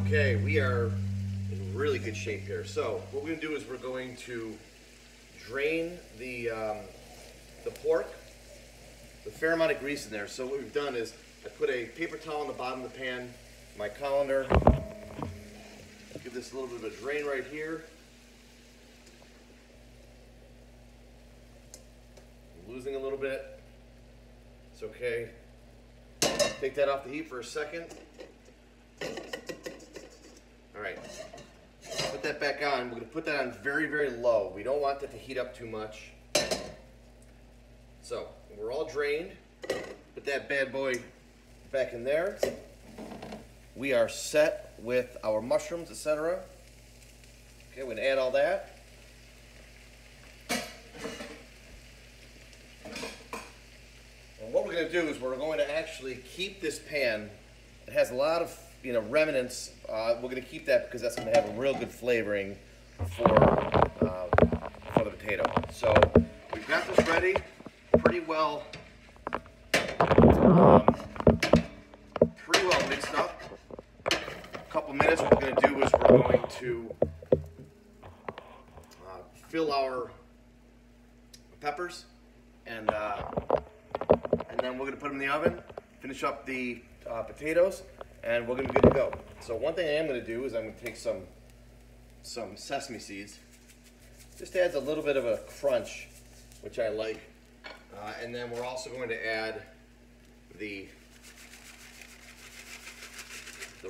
Okay, we are in really good shape here. So what we're going to do is we're going to drain the pork. A fair amount of grease in there. So what we've done is I put a paper towel on the bottom of the pan, my colander. Give this a little bit of a drain right here. I'm losing a little bit. It's okay. Take that off the heat for a second. All right, put that back on. We're gonna put that on very, very low. We don't want that to heat up too much. So we're all drained. Put that bad boy back in there. We are set with our mushrooms, etc. Okay, we're gonna add all that. And what we're gonna do is we're going to actually keep this pan. It has a lot of remnants. We're going to keep that because that's going to have a real good flavoring for the potato. So we've got this ready, pretty well mixed up. A couple minutes. What we're going to do is we're going to fill our peppers, and then we're going to put them in the oven. Finish up the potatoes. And we're going to be good to go. So one thing I am going to do is I'm going to take some sesame seeds. Just adds a little bit of a crunch, which I like. And then we're also going to add the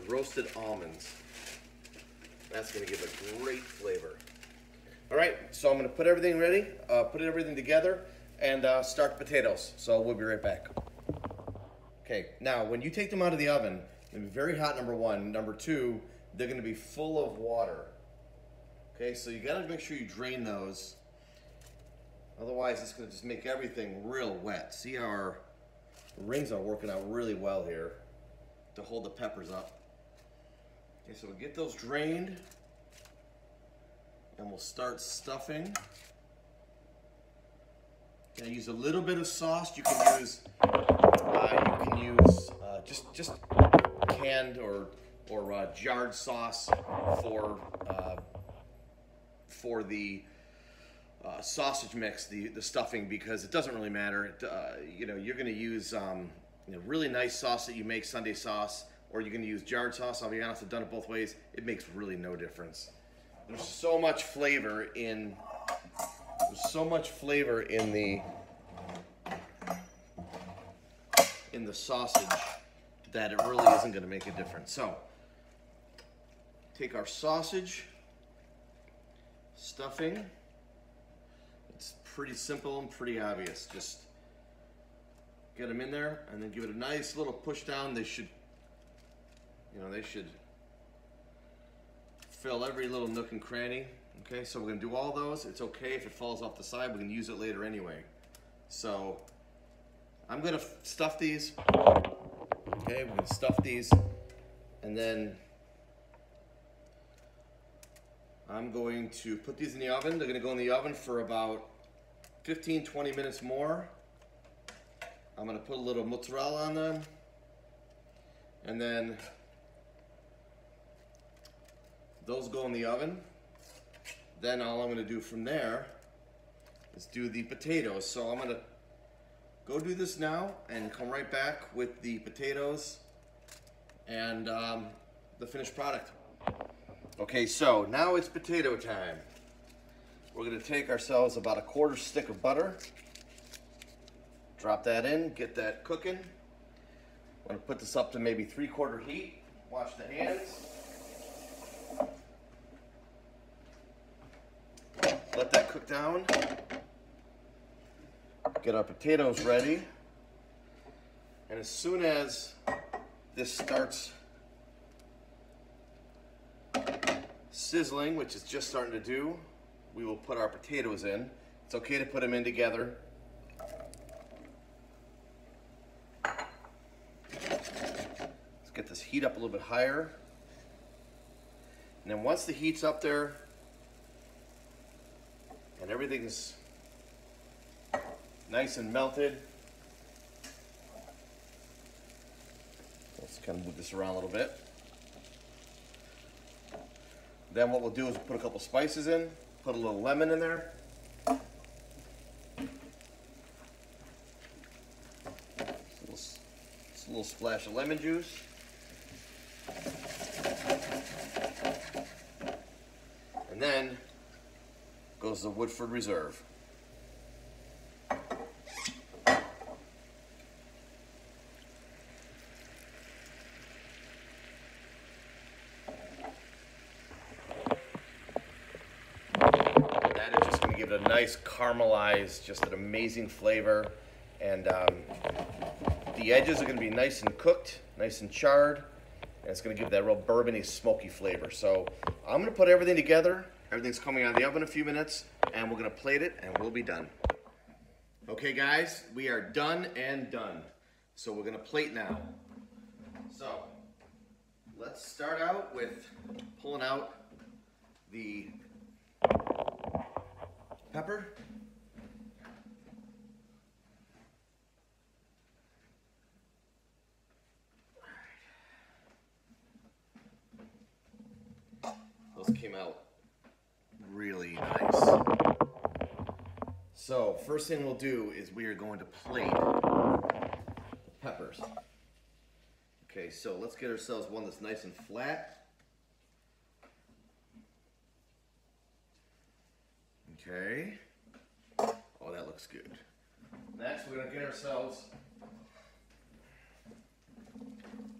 roasted almonds. That's going to give a great flavor. All right, so I'm going to put everything ready, put everything together, and start the potatoes. So we'll be right back. Okay, now when you take them out of the oven, they're going to be very hot, number one. Number two, they're going to be full of water. Okay, so you got to make sure you drain those. Otherwise, it's going to just make everything real wet. See how our rings are working out really well here to hold the peppers up. Okay, so we'll get those drained, and we'll start stuffing. Gonna use a little bit of sauce. You can use just canned or jarred sauce for the sausage mix, the stuffing, because it doesn't really matter. You're going to use really nice sauce that you make, Sunday sauce, or you're going to use jarred sauce. I'll be honest, I've done it both ways. It makes really no difference. There's so much flavor in the sausage that it really isn't going to make a difference. So take our sausage stuffing. It's pretty simple and pretty obvious. Just get them in there and then give it a nice little push down. They should fill every little nook and cranny. Okay, so we're going to do all those. It's okay if it falls off the side. We can use it later anyway. So I'm going to stuff these. Okay, we're going to stuff these, and then I'm going to put these in the oven. They're going to go in the oven for about 15-20 minutes more. I'm going to put a little mozzarella on them, and then those go in the oven. Then all I'm going to do from there is do the potatoes. So I'm going to go do this now and come right back with the potatoes and the finished product. Okay, so now it's potato time. We're going to take ourselves about a 1/4 stick of butter, drop that in, get that cooking. I'm going to put this up to maybe 3/4 heat. Wash the hands. Let that cook down. Get our potatoes ready, and as soon as this starts sizzling, which it's just starting to do, we will put our potatoes in. It's okay to put them in together. Let's get this heat up a little bit higher, and then once the heat's up there and everything's nice and melted, let's kind of move this around a little bit. Then what we'll do is put a couple spices in, put a little lemon in there. Just a little splash of lemon juice. And then goes the Woodford Reserve. Give it a nice caramelized, just an amazing flavor, and the edges are going to be nice and cooked, nice and charred, and it's going to give that real bourbony, smoky flavor. So I'm going to put everything together. Everything's coming out of the oven in a few minutes, and we're going to plate it, and we'll be done. Okay, guys, we are done and done. So we're going to plate now. So let's start out with pulling out the pepper. Those came out really nice. So first thing we'll do is we are going to plate peppers. Okay, so let's get ourselves one that's nice and flat. Okay. Oh, that looks good. Next, we're going to get ourselves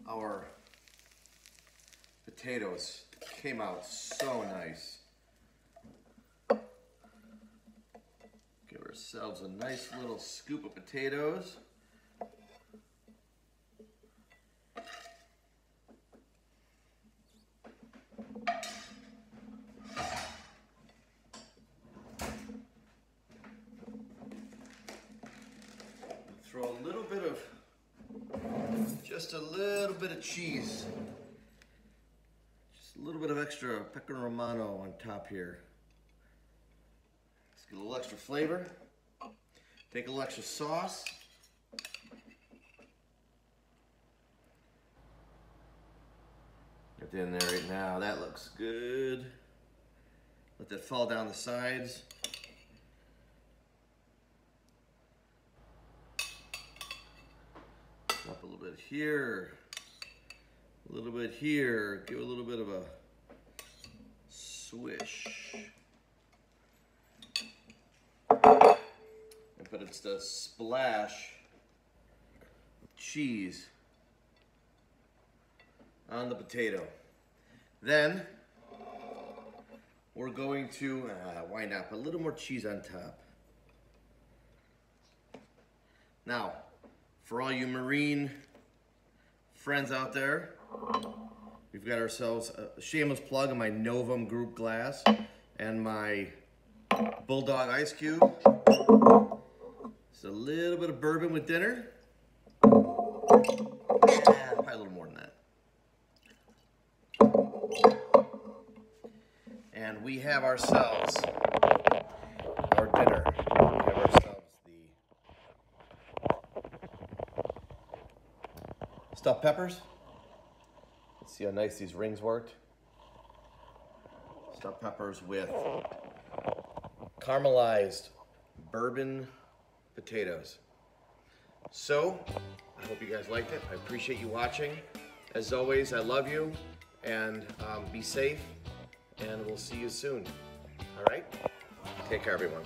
our potatoes. Came out so nice. Give ourselves a nice little scoop of potatoes. Throw a little bit of, just a little bit of cheese. Just a little bit of extra pecorino romano on top here. Let's get a little extra flavor. Take a little extra sauce. Get that in there right now. That looks good. Let that fall down the sides. Up a little bit here, a little bit here, give a little bit of a swish. But it's the splash of cheese on the potato. Then we're going to, why not, put a little more cheese on top. Now, for all you marine friends out there, we've got ourselves a shameless plug of my Novum Group glass and my Bulldog ice cube. Just a little bit of bourbon with dinner. Yeah, probably a little more than that. And we have ourselves our dinner. We have ourselves stuffed peppers. Let's see how nice these rings worked. Stuffed peppers with caramelized bourbon potatoes. So, I hope you guys liked it. I appreciate you watching. As always, I love you, and be safe, and we'll see you soon. All right? Take care, everyone.